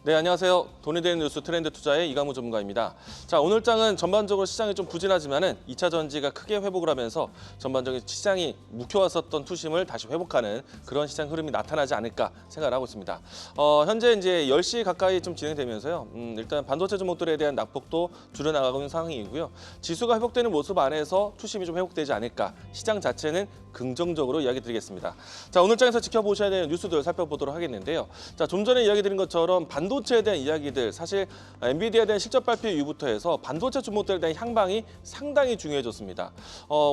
네, 안녕하세요. 돈이 되는 뉴스 트렌드 투자의 이강무 전문가입니다. 자, 오늘 장은 전반적으로 시장이 좀 부진하지만은 2차 전지가 크게 회복을 하면서 전반적인 시장이 묵혀왔었던 투심을 다시 회복하는 그런 시장 흐름이 나타나지 않을까 생각을 하고 있습니다. 현재 이제 10시 가까이 좀 진행되면서요. 일단 반도체 종목들에 대한 낙폭도 줄여나가고 있는 상황이고요. 지수가 회복되는 모습 안에서 투심이 좀 회복되지 않을까. 시장 자체는 긍정적으로 이야기 드리겠습니다. 자, 오늘 장에서 지켜보셔야 되는 뉴스들 살펴보도록 하겠는데요. 자, 좀 전에 이야기 드린 것처럼 반도체에 대한 이야기들, 사실 엔비디아에 대한 실적 발표 이후부터 해서 반도체 종목들에 대한 향방이 상당히 중요해졌습니다.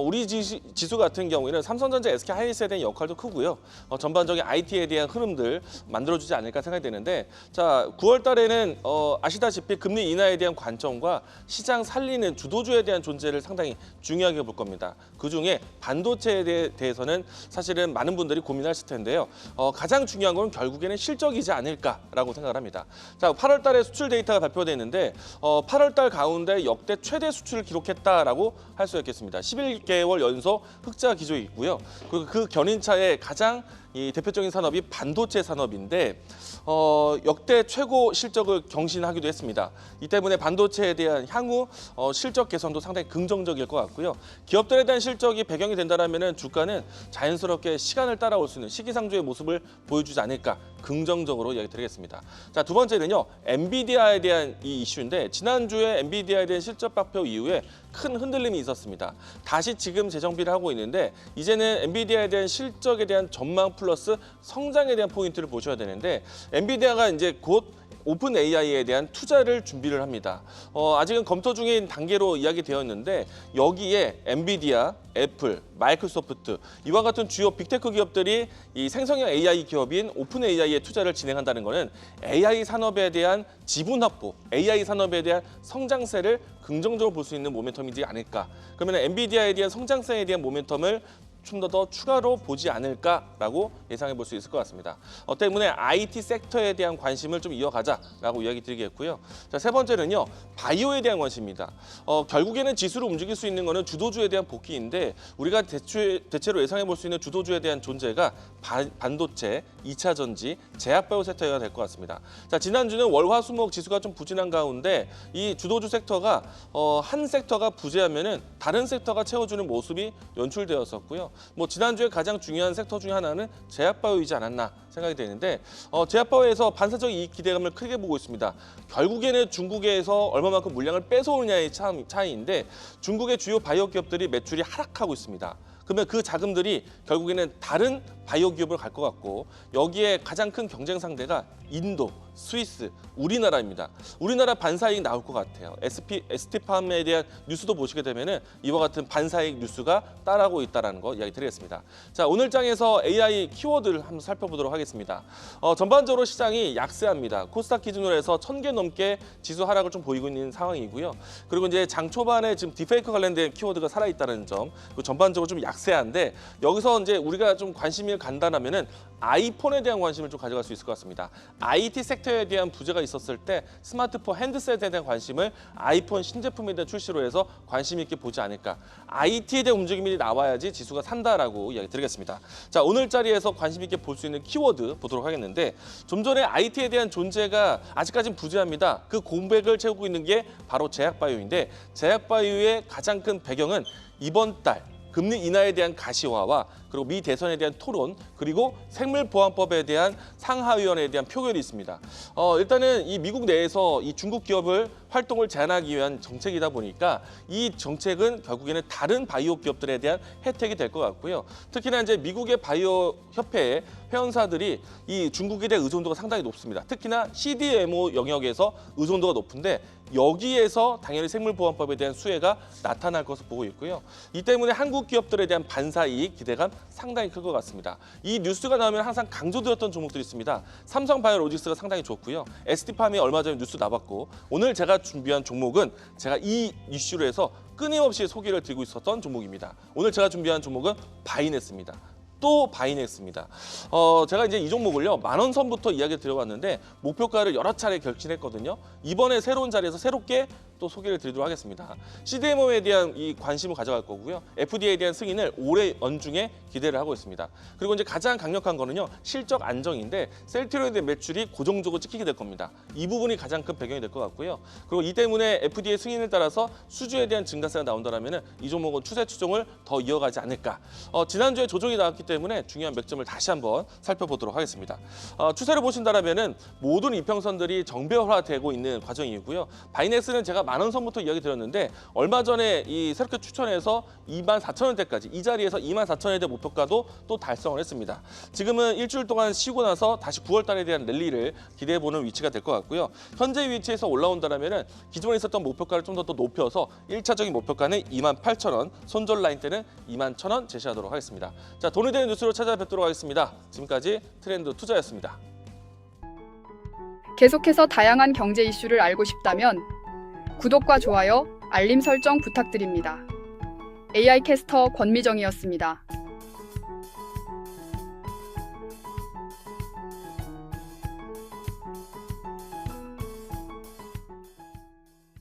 우리 지수 같은 경우에는 삼성전자, SK하이닉스에 대한 역할도 크고요. 전반적인 IT에 대한 흐름들 만들어주지 않을까 생각이 되는데, 자, 9월 달에는 아시다시피 금리 인하에 대한 관점과 시장 살리는 주도주에 대한 존재를 상당히 중요하게 볼 겁니다. 그중에 반도체에 대해서는 사실은 많은 분들이 고민하실 텐데요. 가장 중요한 건 결국에는 실적이지 않을까라고 생각을 합니다. 자, 8월 달에 수출 데이터가 발표됐는데 8월 달 가운데 역대 최대 수출을 기록했다라고 할 수 있겠습니다. 11개월 연속 흑자 기조이 있고요. 그리고 그 견인차의 가장 이 대표적인 산업이 반도체 산업인데 역대 최고 실적을 경신하기도 했습니다. 이 때문에 반도체에 대한 향후 실적 개선도 상당히 긍정적일 것 같고요. 기업들에 대한 실적이 배경이 된다면 주가는 자연스럽게 시간을 따라올 수 있는 시기상조의 모습을 보여주지 않을까 긍정적으로 이야기 드리겠습니다. 자, 두 번째는요. 엔비디아에 대한 이 이슈인데 지난주에 엔비디아에 대한 실적 발표 이후에 큰 흔들림이 있었습니다. 다시 지금 재정비를 하고 있는데 이제는 엔비디아에 대한 실적에 대한 전망 플러스 성장에 대한 포인트를 보셔야 되는데 엔비디아가 이제 곧 오픈 AI에 대한 투자를 준비를 합니다. 아직은 검토 중인 단계로 이야기되었는데 여기에 엔비디아, 애플, 마이크로소프트 이와 같은 주요 빅테크 기업들이 이 생성형 AI 기업인 오픈 AI에 투자를 진행한다는 것은 AI 산업에 대한 지분 확보, AI 산업에 대한 성장세를 긍정적으로 볼 수 있는 모멘텀이지 않을까. 그러면 엔비디아에 대한 성장세에 대한 모멘텀을 좀 더 추가로 보지 않을까라고 예상해 볼 수 있을 것 같습니다. 때문에 IT 섹터에 대한 관심을 좀 이어가자라고 이야기 드리겠고요. 자, 세 번째는요. 바이오에 대한 관심입니다. 결국에는 지수를 움직일 수 있는 거는 주도주에 대한 복귀인데 우리가 대체로 예상해 볼 수 있는 주도주에 대한 존재가 반도체, 2차 전지, 제약바이오 섹터가 될 것 같습니다. 자, 지난주는 월화수목 지수가 좀 부진한 가운데 이 주도주 섹터가 한 섹터가 부재하면은 다른 섹터가 채워주는 모습이 연출되었었고요. 뭐 지난주에 가장 중요한 섹터 중에 하나는 제약바이오이지 않았나 생각이 되는데 제약바이오에서 반사적 이익 기대감을 크게 보고 있습니다. 결국에는 중국에서 얼마만큼 물량을 뺏어오느냐의 차이인데 중국의 주요 바이오 기업들이 매출이 하락하고 있습니다. 그러면 그 자금들이 결국에는 다른 바이오 기업을 갈 것 같고 여기에 가장 큰 경쟁 상대가 인도, 스위스, 우리나라입니다. 우리나라 반사이익 나올 것 같아요. ST팜에 대한 뉴스도 보시게 되면은 이와 같은 반사이익 뉴스가 따라오고 있다는 거 이야기 드리겠습니다. 자, 오늘 장에서 AI 키워드를 한번 살펴보도록 하겠습니다. 전반적으로 시장이 약세합니다. 코스닥 기준으로 해서 1000개 넘게 지수 하락을 좀 보이고 있는 상황이고요. 그리고 이제 장 초반에 지금 디페이크 관련된 키워드가 살아있다는 점, 그리고 전반적으로 좀 약세한데 여기서 이제 우리가 좀 관심을 간다면은 아이폰에 대한 관심을 좀 가져갈 수 있을 것 같습니다. IT 섹터에 대한 부재가 있었을 때 스마트폰 핸드셋에 대한 관심을 아이폰 신제품에 대한 출시로 해서 관심 있게 보지 않을까. IT에 대한 움직임이 나와야지 지수가 산다라고 이야기 드리겠습니다. 자, 오늘 자리에서 관심 있게 볼 수 있는 키워드 보도록 하겠는데 좀 전에 IT에 대한 존재가 아직까지는 부재합니다. 그 공백을 채우고 있는 게 바로 제약바이오인데 제약바이오의 가장 큰 배경은 이번 달 금리 인하에 대한 가시화와 그리고 미 대선에 대한 토론 그리고 생물보안법에 대한 상하위원회에 대한 표결이 있습니다. 일단은 이 미국 내에서 이 중국 기업을 활동을 제한하기 위한 정책이다 보니까 이 정책은 결국에는 다른 바이오 기업들에 대한 혜택이 될 것 같고요. 특히나 이제 미국의 바이오 협회의 회원사들이 이 중국에 대한 의존도가 상당히 높습니다. 특히나 CDMO 영역에서 의존도가 높은데 여기에서 당연히 생물보안법에 대한 수혜가 나타날 것을 보고 있고요. 이 때문에 한국 기업들에 대한 반사이익 기대감 상당히 클 것 같습니다. 이 뉴스가 나오면 항상 강조되었던 종목들이 있습니다. 삼성바이오로직스가 상당히 좋고요. ST팜이 얼마 전에 뉴스 나왔고 오늘 제가 준비한 종목은 제가 이 이슈로 해서 끊임없이 소개를 드리고 있었던 종목입니다. 오늘 제가 준비한 종목은 바이넥스입니다. 또 바이넥스입니다. 제가 이제 이 종목을요 10,000원 선부터 이야기 드려봤는데 목표가를 여러 차례 결정했거든요. 이번에 새로운 자리에서 새롭게 또 소개를 드리도록 하겠습니다. CDMO에 대한 이 관심을 가져갈 거고요. FDA에 대한 승인을 올해 연중에 기대를 하고 있습니다. 그리고 이제 가장 강력한 거는요. 실적 안정인데 셀트리온의 매출이 고정적으로 찍히게 될 겁니다. 이 부분이 가장 큰 배경이 될 것 같고요. 그리고 이 때문에 FDA 승인을 따라서 수주에 대한 증가세가 나온다면 이 종목은 추세 추종을 더 이어가지 않을까. 지난주에 조정이 나왔기 때문에 중요한 맥점을 다시 한번 살펴보도록 하겠습니다. 추세를 보신다면 모든 이평선들이 정배열화되고 있는 과정이고요. 바이넥스는 제가 10,000원 선부터 이야기 드렸는데 얼마 전에 이 새롭게 추천해서 24,000원대까지 이 자리에서 24,000원대 목표가도 또 달성을 했습니다. 지금은 일주일 동안 쉬고 나서 다시 9월 달에 대한 랠리를 기대해보는 위치가 될 것 같고요. 현재 위치에서 올라온다면 기존에 있었던 목표가를 좀 더 높여서 1차적인 목표가는 28,000원, 손절 라인대는 21,000원 제시하도록 하겠습니다. 자, 돈이 되는 뉴스로 찾아뵙도록 하겠습니다. 지금까지 트렌드 투자였습니다. 계속해서 다양한 경제 이슈를 알고 싶다면 구독과 좋아요, 알림 설정 부탁드립니다. AI 캐스터 권미정이었습니다.